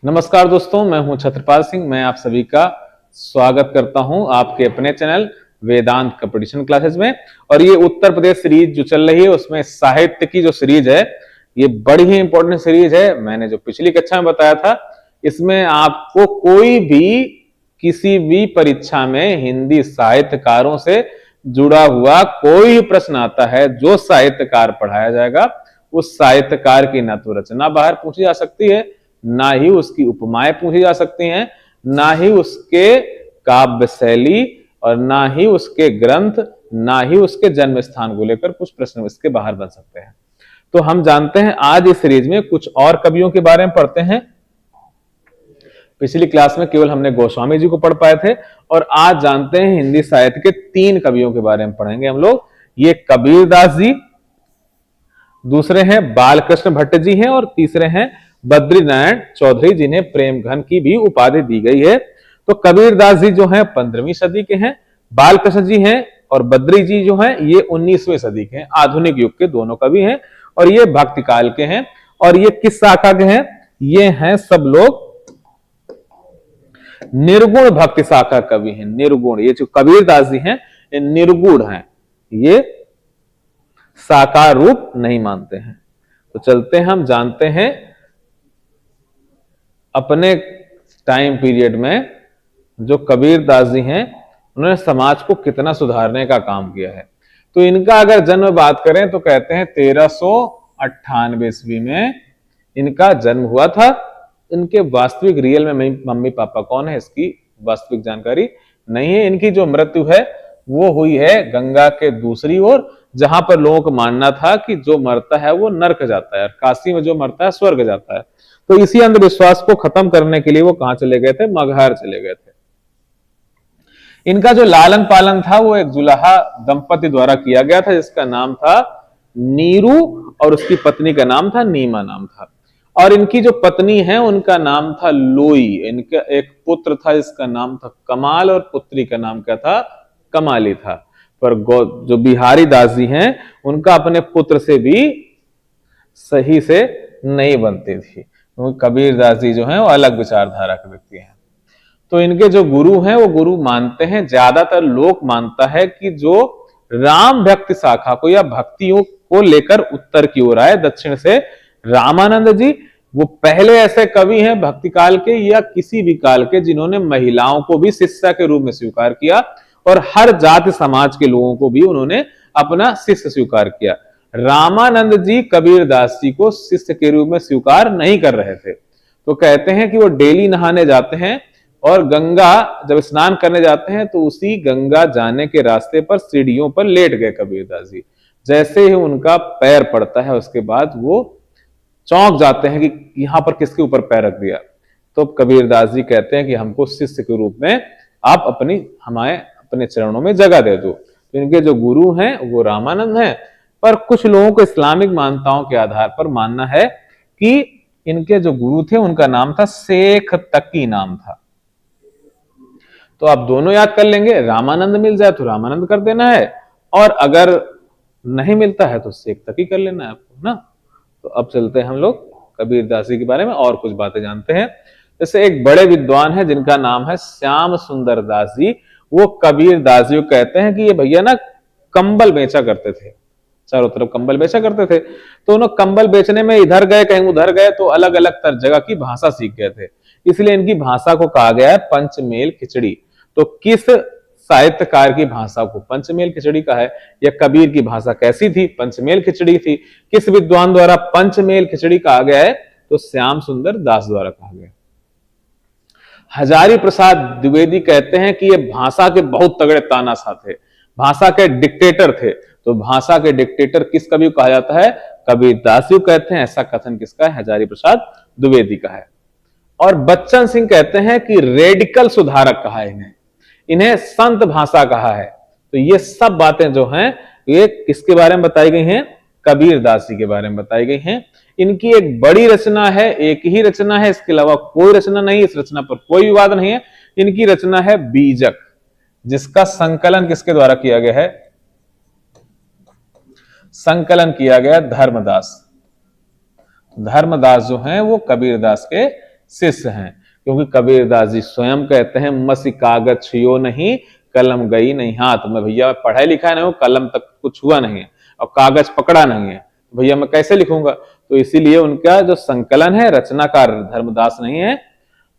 नमस्कार दोस्तों, मैं हूं छत्रपाल सिंह। मैं आप सभी का स्वागत करता हूं आपके अपने चैनल वेदांत कंपटीशन क्लासेस में। और ये उत्तर प्रदेश सीरीज जो चल रही है उसमें साहित्य की जो सीरीज है ये बड़ी ही इंपॉर्टेंट सीरीज है। मैंने जो पिछली कक्षा में बताया था, इसमें आपको कोई भी किसी भी परीक्षा में हिंदी साहित्यकारों से जुड़ा हुआ कोई प्रश्न आता है, जो साहित्यकार पढ़ाया जाएगा उस साहित्यकार की ना तो रचना बाहर पूछी जा सकती है, ना ही उसकी उपमाएं पूछी जा सकती हैं, ना ही उसके काव्य शैली, और ना ही उसके ग्रंथ, ना ही उसके जन्म स्थान को लेकर कुछ प्रश्न इसके बाहर बन सकते हैं। तो हम जानते हैं आज इस सीरीज में कुछ और कवियों के बारे में पढ़ते हैं। पिछली क्लास में केवल हमने गोस्वामी जी को पढ़ पाए थे, और आज जानते हैं हिंदी साहित्य के 3 कवियों के बारे में पढ़ेंगे हम लोग। ये कबीरदास जी, दूसरे हैं बालकृष्ण भट्ट जी हैं, और तीसरे हैं बद्रीनारायण चौधरी, जिन्हें प्रेम घन की भी उपाधि दी गई है। तो कबीरदास जी जो हैं 15वीं सदी के हैं, बालकृष्ण जी हैं और बद्री जी जो हैं ये 19वीं सदी के हैं। आधुनिक युग के दोनों कवि हैं, और ये भक्ति काल के हैं। और ये किस शाखा के हैं? ये हैं सब लोग निर्गुण भक्ति शाखा कवि हैं। निर्गुण, ये जो कबीरदास जी हैं ये निर्गुण हैं, ये साकार रूप नहीं मानते हैं। तो चलते हैं, हम जानते हैं अपने टाइम पीरियड में जो कबीरदास जी हैं उन्होंने समाज को कितना सुधारने का काम किया है। तो इनका अगर जन्म बात करें तो कहते हैं 1398 ईस्वी में इनका जन्म हुआ था। इनके वास्तविक रियल में मम्मी पापा कौन है इसकी वास्तविक जानकारी नहीं है। इनकी जो मृत्यु है वो हुई है गंगा के दूसरी ओर, जहां पर लोगों को मानना था कि जो मरता है वो नर्क जाता है और काशी में जो मरता है स्वर्ग जाता है। तो इसी अंधविश्वास को खत्म करने के लिए वो कहां चले गए थे? मगहर चले गए थे। इनका जो लालन पालन था वो एक जुलाहा दंपति द्वारा किया गया था, जिसका नाम था नीरू, और उसकी पत्नी का नाम था नीमा नाम था। और इनकी जो पत्नी है उनका नाम था लोई। इनका एक पुत्र था जिसका नाम था कमाल, और पुत्री का नाम क्या था? कमाली था। पर जो बिहारी दास जी हैं उनका अपने पुत्र से भी सही से नहीं बनती थी। कबीरदास जी जो हैं वो अलग विचारधारा के व्यक्ति हैं। तो इनके जो गुरु हैं वो गुरु मानते हैं, ज्यादातर लोग मानता है कि जो राम भक्ति शाखा को या भक्तियों को लेकर उत्तर की ओर आए दक्षिण से, रामानंद जी वो पहले ऐसे कवि हैं भक्ति काल के या किसी भी काल के जिन्होंने महिलाओं को भी शिष्या के रूप में स्वीकार किया, और हर जाति समाज के लोगों को भी उन्होंने अपना शिष्य स्वीकार किया। रामानंद जी कबीरदास जी को शिष्य के रूप में स्वीकार नहीं कर रहे थे। तो कहते हैं कि वो डेली नहाने जाते हैं, और गंगा जब स्नान करने जाते हैं तो उसी गंगा जाने के रास्ते पर सीढ़ियों पर लेट गए कबीरदास जी। जैसे ही उनका पैर पड़ता है उसके बाद वो चौंक जाते हैं कि यहां पर किसके ऊपर पैर रख दिया। तो कबीरदास जी कहते हैं कि हमको शिष्य के रूप में आप हमारे अपने चरणों में जगह दे दो। तो इनके जो गुरु हैं वो रामानंद हैं, पर कुछ लोगों को इस्लामिक मान्यताओं के आधार पर मानना है कि इनके जो गुरु थे उनका नाम था शेख तकी नाम था। तो आप दोनों याद कर लेंगे, रामानंद मिल जाए तो रामानंद कर देना है, और अगर नहीं मिलता है तो शेख तकी कर लेना है आपको ना। तो अब चलते हैं हम लोग कबीरदास जी के बारे में और कुछ बातें जानते हैं। जैसे एक बड़े विद्वान है जिनका नाम है श्याम सुंदर दास जी। वो कबीरदास जी को कहते हैं कि ये भैया ना कंबल बेचा करते थे, चारों तरफ कंबल बेचा करते थे। तो उन्होंने कंबल बेचने में इधर गए कहीं उधर गए तो अलग अलग जगह की भाषा सीख गए थे, इसलिए इनकी भाषा को कहा गया है पंचमेल खिचड़ी। तो किस साहित्यकार की भाषा को पंचमेल खिचड़ी कहा है, या कबीर की भाषा कैसी थी? पंचमेल खिचड़ी थी। किस विद्वान द्वारा पंचमेल खिचड़ी कहा गया है? तो श्याम सुंदर दास द्वारा कहा गया। हजारी प्रसाद द्विवेदी कहते हैं कि ये भाषा के बहुत तगड़े तानाशाह थे, भाषा के डिक्टेटर थे। तो भाषा के डिक्टेटर किस कवि को कहा जाता है? कबीरदास जी कहते हैं। ऐसा कथन किसका है? हजारी प्रसाद द्विवेदी का है। और बच्चन सिंह कहते हैं कि रेडिकल सुधारक कहा है इन्हें, इन्हें संत भाषा कहा है। तो ये सब बातें जो हैं ये किसके बारे में बताई गई हैं? कबीरदास जी के बारे में बताई गई हैं। इनकी एक बड़ी रचना है, एक ही रचना है, इसके अलावा कोई रचना नहीं, इस रचना पर कोई विवाद नहीं है। इनकी रचना है बीजक, जिसका संकलन किसके द्वारा किया गया है? संकलन किया गया धर्मदास। धर्मदास जो हैं वो कबीरदास के शिष्य हैं, क्योंकि कबीरदास जी स्वयं कहते हैं मसी कागज छुयो नहीं, कलम गई नहीं हाथ में। भैया पढ़ा लिखा नहीं हूं, कलम तक कुछ हुआ नहीं है और कागज पकड़ा नहीं है, भैया मैं कैसे लिखूंगा। तो इसीलिए उनका जो संकलन है, रचनाकार धर्मदास नहीं है,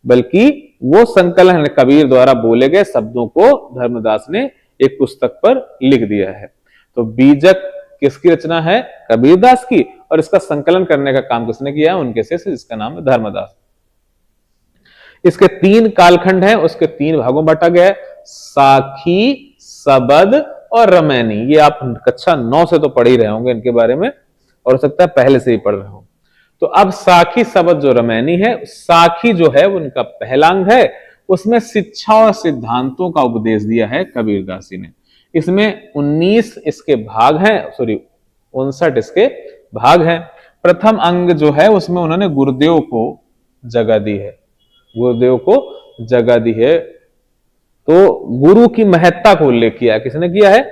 बल्कि वो संकलन है कबीर द्वारा बोले गए शब्दों को धर्मदास ने एक पुस्तक पर लिख दिया है। तो बीजक किसकी रचना है? कबीरदास की। और इसका संकलन करने का काम किसने किया है? उनके से, जिसका नाम है धर्मदास। इसके 3 कालखंड हैं, उसके 3 भागों में बांटा गया है, साखी, सबद और रमैनी। ये आप कक्षा 9 से तो पढ़ ही रहे होंगे इनके बारे में, और हो सकता है पहले से ही पढ़ रहे हो। तो अब साखी, सबद जो रमैनी है, साखी जो है वो उनका पहला अंग है, उसमें शिक्षा और सिद्धांतों का उपदेश दिया है कबीरदास जी ने। इसमें 19 इसके भाग हैं, सॉरी 59 इसके भाग हैं। प्रथम अंग जो है उसमें उन्होंने गुरुदेव को जगह दी है, गुरुदेव को जगह दी है। तो गुरु की महत्ता को उल्लेख किया, किसने किया है?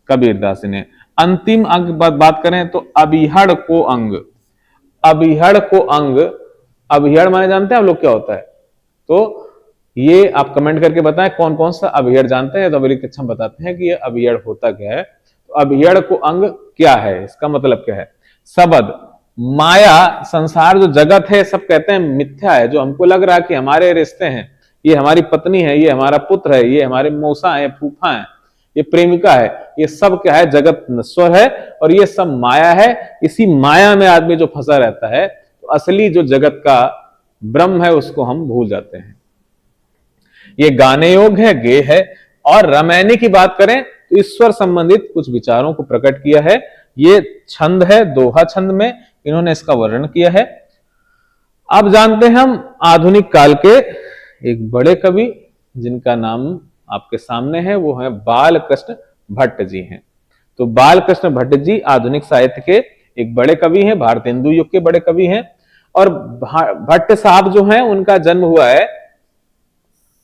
कबीरदास ने। अंतिम अंग बात करें तो अभिहड़ को अंग, अभिहड़ को अंग, अभिहड़ माने जानते हैं आप लोग क्या होता है? तो ये आप कमेंट करके बताएं कौन कौन सा अभिहड़ जानते हैं, तो अगली कक्षा में बताते हैं कि ये अभिहड़ होता क्या है। तो अभिहड़ को अंग क्या है, इसका मतलब क्या है? सबद, माया, संसार जो जगत है सब कहते हैं मिथ्या है, जो हमको लग रहा है कि हमारे रिश्ते हैं, ये हमारी पत्नी है, ये हमारा पुत्र है, ये हमारे मौसा है, फूफा है, ये प्रेमिका है, ये सब क्या है? जगत नश्वर है और ये सब माया है। इसी माया में आदमी जो फंसा रहता है, तो असली जो जगत का ब्रह्म है उसको हम भूल जाते हैं। ये गाने योग है, गे है। और रमैनी की बात करें तो ईश्वर संबंधित कुछ विचारों को प्रकट किया है। ये छंद है, दोहा छंद में इन्होंने इसका वर्णन किया है। अब जानते हैं हम आधुनिक काल के एक बड़े कवि जिनका नाम आपके सामने है, वो है बालकृष्ण भट्ट जी हैं। तो बालकृष्ण भट्ट जी आधुनिक साहित्य के एक बड़े कवि हैं, भारतेंदु युग के बड़े कवि हैं। और भट्ट साहब जो हैं उनका जन्म हुआ है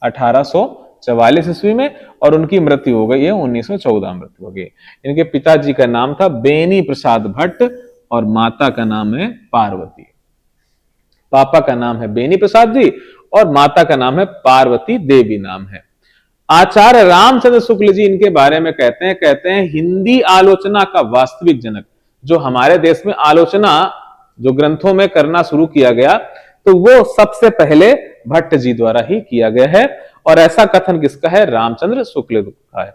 1844 ईस्वी में और उनकी मृत्यु हो गई है 1914 मृत्यु हो गई। इनके पिताजी का नाम था बेनी प्रसाद भट्ट और माता का नाम है पार्वती। पापा का नाम है बेनी प्रसाद जी और माता का नाम है पार्वती देवी नाम है। आचार्य रामचंद्र शुक्ल जी इनके बारे में कहते हैं हिंदी आलोचना का वास्तविक जनक। जो हमारे देश में आलोचना जो ग्रंथों में करना शुरू किया गया, तो वो सबसे पहले भट्ट जी द्वारा ही किया गया है। और ऐसा कथन किसका है? रामचंद्र शुक्ल का है।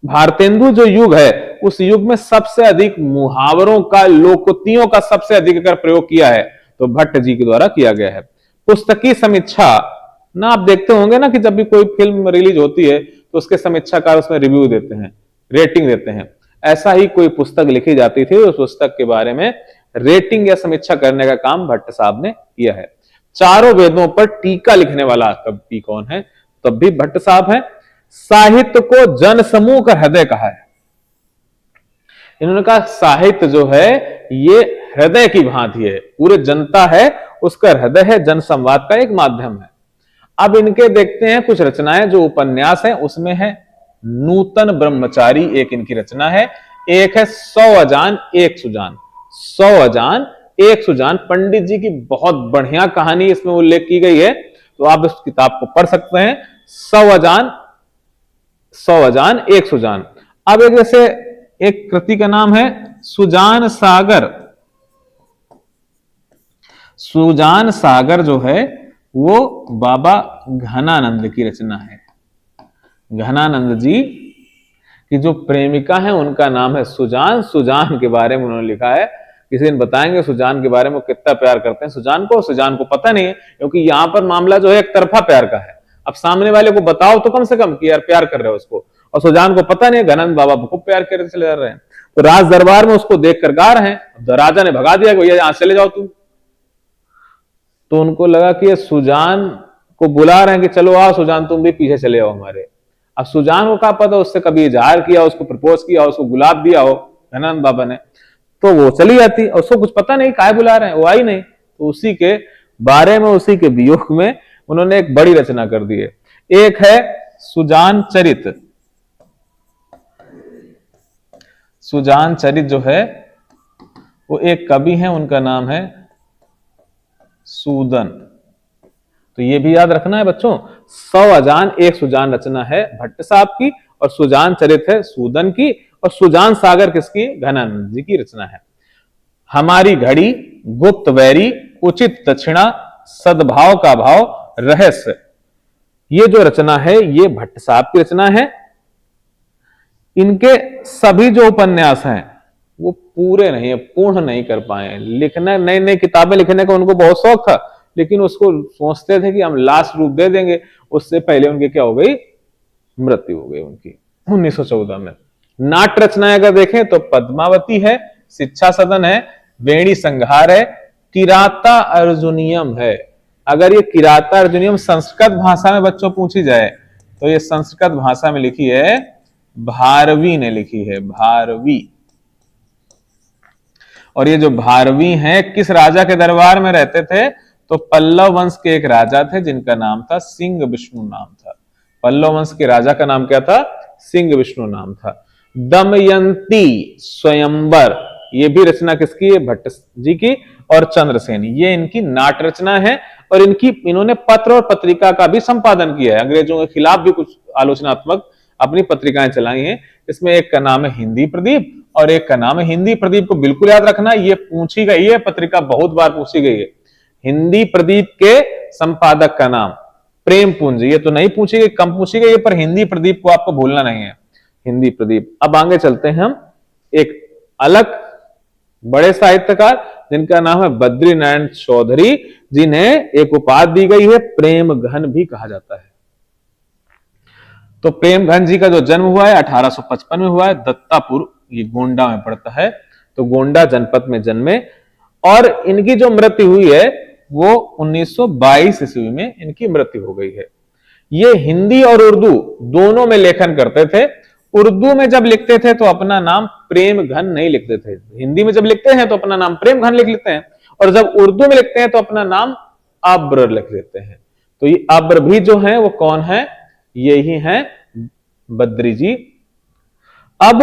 भारतेंदु जो युग है, उस युग में सबसे अधिक मुहावरों का, लोकोक्तियों का सबसे अधिक अगर प्रयोग किया है तो भट्ट जी के द्वारा किया गया है। पुस्तकीय समीक्षा ना, आप देखते होंगे ना कि जब भी कोई फिल्म रिलीज होती है तो उसके समीक्षाकार उसमें रिव्यू देते हैं, रेटिंग देते हैं। ऐसा ही कोई पुस्तक लिखी जाती थी, उस पुस्तक के बारे में रेटिंग या समीक्षा करने का काम भट्ट साहब ने किया है। चारों वेदों पर टीका लिखने वाला कवि कौन है? तब भी भट्ट साहब हैं। साहित्य को जन समूह का हृदय कहा है। इन्होंने कहा साहित्य जो है ये हृदय की भांति है, पूरे जनता है उसका हृदय है, जनसंवाद का एक माध्यम है। अब इनके देखते हैं कुछ रचनाएं, जो उपन्यास है उसमें है नूतन ब्रह्मचारी एक इनकी रचना है, एक है 100 अजान एक सुजान। 100 अजान एक सुजान पंडित जी की बहुत बढ़िया कहानी इसमें उल्लेख की गई है, तो आप इस किताब को पढ़ सकते हैं। 100 अजान एक सुजान। अब एक जैसे एक कृति का नाम है सुजान सागर। सुजान सागर जो है वो बाबा घनानंद की रचना है। घनानंद जी की जो प्रेमिका है उनका नाम है सुजान। सुजान के बारे में उन्होंने लिखा है, किसी दिन बताएंगे सुजान के बारे में, कितना प्यार करते हैं सुजान को पता नहीं है, क्योंकि यहां पर मामला जो है एक तरफा प्यार का है। अब सामने वाले को बताओ तो कम से कम कि यार प्यार कर रहे हो उसको, और सुजान को पता नहीं, घनानंद बाबा खूब प्यार करते चले जा रहे हैं। तो राज दरबार में उसको देख कर गा रहे हैं, तो राजा ने भगा दिया, भैया यहां चले जाओ तुम। तो उनको लगा कि ये सुजान को बुला रहे हैं कि चलो आओ सुजान तुम भी पीछे चले आओ हमारे। अब सुजान को क्या पता उससे कभी इजहार किया, उसको प्रपोज किया, उसको गुलाब दिया हो घनानंद बाबा ने, तो वो चली जाती और उसको कुछ पता नहीं काहे बुला रहे हैं, वो आई नहीं। तो उसी के बारे में, उसी के वियोग में उन्होंने एक बड़ी रचना कर दी है। एक है सुजान चरित। सुजान चरित जो है वो एक कवि है, उनका नाम है सूदन। तो ये भी याद रखना है बच्चों, 100 अजान एक सुजान रचना है भट्ट साहब की, और सुजान चरित है सूदन की, और सुजान सागर किसकी? घनानंद जी की रचना है। हमारी घड़ी, गुप्त वैरी, उचित दक्षिणा, सद्भाव का भाव, रहस्य, ये जो रचना है ये भट्ट साहब की रचना है। इनके सभी जो उपन्यास हैं वो पूरे नहीं है, पूर्ण नहीं कर पाए। लिखना, नई नई किताबें लिखने का उनको बहुत शौक था, लेकिन उसको सोचते थे कि हम लास्ट रूप दे देंगे, उससे पहले उनकी क्या हो गई? मृत्यु हो गई उनकी 1914 में। नाट्य रचनाएं अगर देखें तो पद्मावती है, शिक्षा सदन है, वेणी संहार है, किराता अर्जुनियम है। अगर ये किराता अर्जुनियम संस्कृत भाषा में बच्चों पूछी जाए तो ये संस्कृत भाषा में लिखी है भारवी ने लिखी है, भारवी। और ये जो भारवी हैं किस राजा के दरबार में रहते थे? तो पल्लव वंश के एक राजा थे जिनका नाम था सिंह विष्णु नाम था। पल्लव वंश के राजा का नाम क्या था? सिंह विष्णु नाम था। दमयंती स्वयंवर, ये भी रचना किसकी है? भट्ट जी की। और चंद्रसेन, ये इनकी नाट्य रचना है। और इन्होंने पत्र और पत्रिका का भी संपादन किया है, अंग्रेजों के खिलाफ भी कुछ आलोचनात्मक अपनी पत्रिकाएं चलाई हैं। इसमें एक का नाम है हिंदी प्रदीप और एक का नाम है हिंदी प्रदीप को बिल्कुल याद रखना, ये पूछी गई है, पत्रिका बहुत बार पूछी गई है। हिंदी प्रदीप के संपादक का नाम प्रेम पुंज, ये तो नहीं पूछी गई, कम पूछी गई है, पर हिंदी प्रदीप को आपको भूलना नहीं है, हिंदी प्रदीप। अब आगे चलते हैं हम एक अलग बड़े साहित्यकार जिनका नाम है बद्री नारायण चौधरी, जिन्हें एक उपाधि दी गई है प्रेम घन भी कहा जाता है। तो प्रेम घन जी का जो जन्म हुआ है 1855 में हुआ है, दत्तापुर, ये गोंडा में पड़ता है, तो गोंडा जनपद में जन्मे। और इनकी जो मृत्यु हुई है वो 1922 ईस्वी में इनकी मृत्यु हो गई है। ये हिंदी और उर्दू दोनों में लेखन करते थे। उर्दू में जब लिखते थे तो अपना नाम प्रेम घन नहीं लिखते थे, हिंदी में जब लिखते हैं तो अपना नाम प्रेम घन लिख लेते हैं, और जब उर्दू में लिखते हैं तो अपना नाम अब्र लिख देते हैं। तो ये अब्र भी जो है वो कौन है? यही है बद्री जी। अब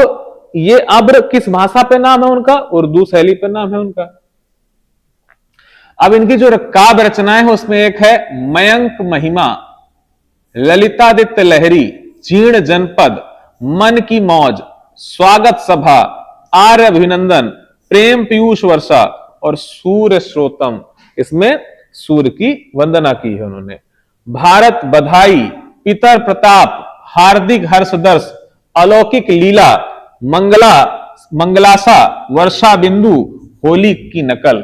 ये अब्र किस भाषा पे नाम है उनका? उर्दू शैली पे नाम है उनका। अब इनकी जो काव्य रचनाएं है उसमें एक है मयंक महिमा, ललितादित्य लहरी, जीर्ण जनपद, मन की मौज, स्वागत सभा, आर्य अभिनंदन, प्रेम पीयूष वर्षा और सूर्य श्रोतम। इसमें सूर्य की वंदना की है उन्होंने। भारत बधाई, पितर प्रताप, हार्दिक हर्षदर्श, अलौकिक लीला, मंगलासा, वर्षा बिंदु, होली की नकल।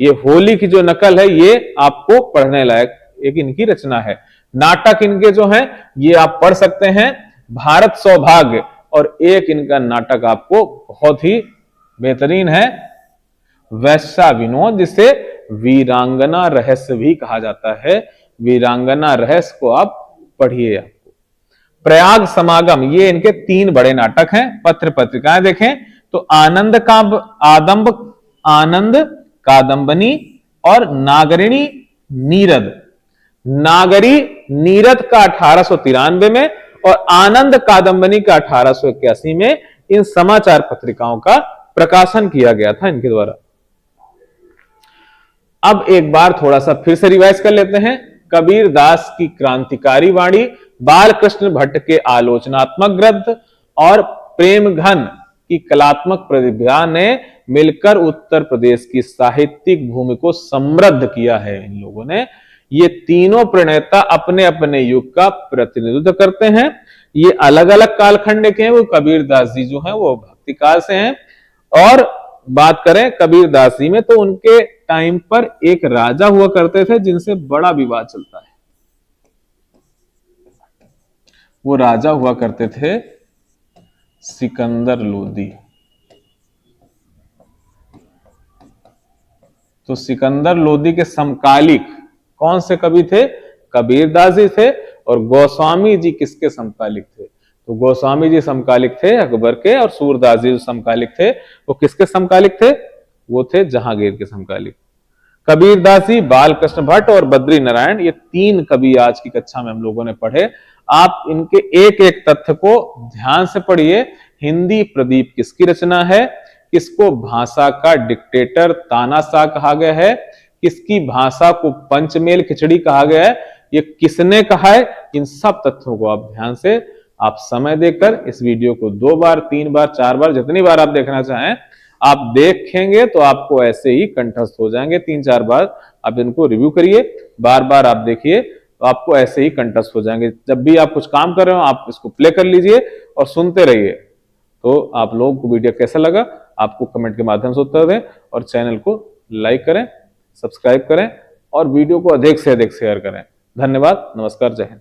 ये होली की जो नकल है ये आपको पढ़ने लायक एक इनकी रचना है। नाटक इनके जो हैं ये आप पढ़ सकते हैं, भारत सौभाग्य, और एक इनका नाटक आपको बहुत ही बेहतरीन है, वैश्या विनोद, जिसे वीरांगना रहस्य भी कहा जाता है। वीरांगना रहस्य को आप पढ़िए। आपको प्रयाग समागम, ये इनके 3 बड़े नाटक हैं। पत्र पत्रिकाएं देखें तो आनंद कादंबनी और नागरिणी नीरद। नागरी नीरद का 1893 में और आनंद कादंबनी का 1881 में इन समाचार पत्रिकाओं का प्रकाशन किया गया था इनके द्वारा। अब एक बार थोड़ा सा फिर से रिवाइज कर लेते हैं। कबीर दास की क्रांतिकारी वाणी, बालकृष्ण भट्ट के आलोचनात्मक ग्रंथ और प्रेम घन की कलात्मक प्रतिभा ने मिलकर उत्तर प्रदेश की साहित्यिक भूमि को समृद्ध किया है। इन लोगों ने, ये तीनों प्रणेता अपने अपने युग का प्रतिनिधित्व करते हैं। ये अलग अलग कालखंड के हैं। वो कबीर दास जी जो हैं वो भक्ति काल से हैं। और बात करें कबीर दास जी में तो उनके टाइम पर एक राजा हुआ करते थे जिनसे बड़ा विवाद चलता है। वो राजा हुआ करते थे सिकंदर लोदी। तो सिकंदर लोदी के समकालिक कौन से कवि थे? कबीरदास जी थे। और गोस्वामी जी किसके समकालिक थे? तो गोस्वामी जी समकालिक थे अकबर के, और सूरदास जी जो समकालिक थे वो किसके समकालिक थे? वो थे जहांगीर के समकालिक। कबीरदास जी, बालकृष्ण भट्ट और बद्री नारायण, ये 3 कवि आज की कक्षा में हम लोगों ने पढ़े। आप इनके एक एक तथ्य को ध्यान से पढ़िए। हिंदी प्रदीप किसकी रचना है? किसको भाषा का डिक्टेटर तानाशाह कहा गया है? किसकी भाषा को पंचमेल खिचड़ी कहा गया है, ये किसने कहा है, इन सब तथ्यों को आप ध्यान से आप समय देकर इस वीडियो को 2 बार 3 बार 4 बार जितनी बार आप देखना चाहें आप देखेंगे तो आपको ऐसे ही कंठस्थ हो जाएंगे। 3-4 बार आप इनको रिव्यू करिए, बार बार आप देखिए तो आपको ऐसे ही कंठस्थ हो जाएंगे। जब भी आप कुछ काम कर रहे हो आप इसको प्ले कर लीजिए और सुनते रहिए। तो आप लोगों को वीडियो कैसा लगा आपको कमेंट के माध्यम से उत्तर दें और चैनल को लाइक करें, सब्सक्राइब करें और वीडियो को अधिक से अधिक शेयर करें। धन्यवाद, नमस्कार, जय हिंद।